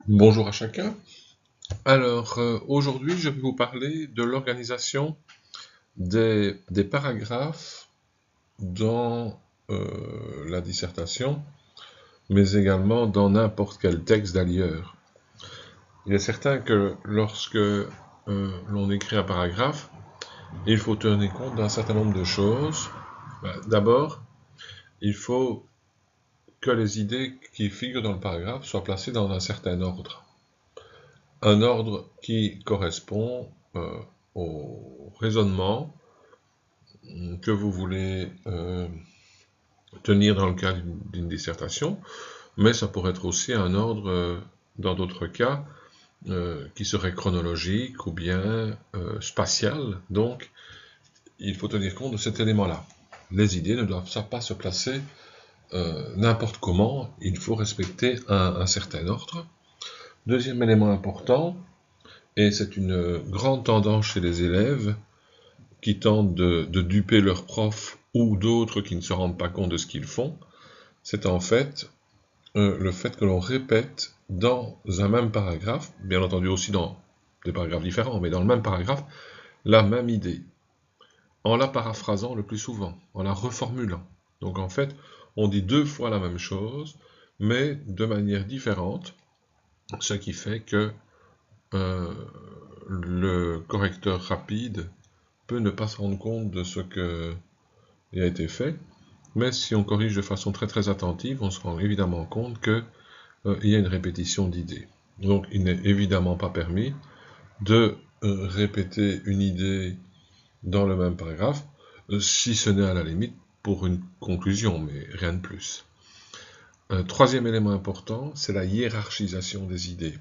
Bonjour à chacun. Alors, aujourd'hui, je vais vous parler de l'organisation des paragraphes dans la dissertation, mais également dans n'importe quel texte d'ailleurs. Il est certain que lorsque l'on écrit un paragraphe, il faut tenir compte d'un certain nombre de choses. D'abord, il faut que les idées qui figurent dans le paragraphe soient placées dans un certain ordre. Un ordre qui correspond au raisonnement que vous voulez tenir dans le cadre d'une dissertation, mais ça pourrait être aussi un ordre, dans d'autres cas, qui serait chronologique ou bien spatial. Donc, il faut tenir compte de cet élément-là. Les idées ne doivent pas se placer n'importe comment, il faut respecter un certain ordre. Deuxième élément important, et c'est une grande tendance chez les élèves qui tentent de duper leurs profs ou d'autres qui ne se rendent pas compte de ce qu'ils font, c'est en fait le fait que l'on répète dans un même paragraphe, bien entendu aussi dans des paragraphes différents, mais dans le même paragraphe, la même idée, en la paraphrasant le plus souvent, en la reformulant. Donc en fait, on dit deux fois la même chose, mais de manière différente, ce qui fait que le correcteur rapide peut ne pas se rendre compte de ce qui a été fait, mais si on corrige de façon très attentive, on se rend évidemment compte qu'il y a une répétition d'idées. Donc il n'est évidemment pas permis de répéter une idée dans le même paragraphe, si ce n'est à la limite pour une conclusion, mais rien de plus. Troisième élément important, c'est la hiérarchisation des idées.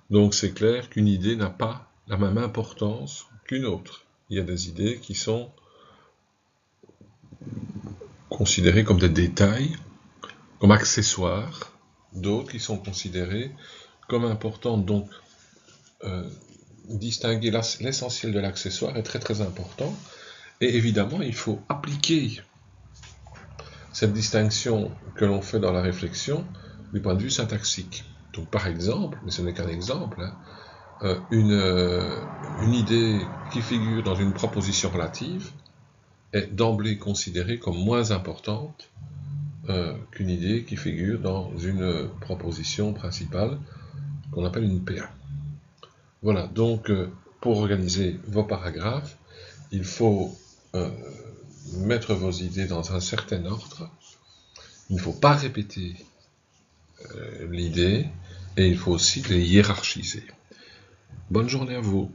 Donc c'est clair qu'une idée n'a pas la même importance qu'une autre. Il y a des idées qui sont considérées comme des détails, comme accessoires, d'autres qui sont considérées comme importantes. Donc, distinguer l'essentiel de l'accessoire est très important. Et évidemment, il faut appliquer cette distinction que l'on fait dans la réflexion du point de vue syntaxique. Donc, par exemple, mais ce n'est qu'un exemple, une idée qui figure dans une proposition relative est d'emblée considérée comme moins importante qu'une idée qui figure dans une proposition principale qu'on appelle une PA. Voilà, donc pour organiser vos paragraphes, il faut mettre vos idées dans un certain ordre, il ne faut pas répéter l'idée, et il faut aussi les hiérarchiser. Bonne journée à vous.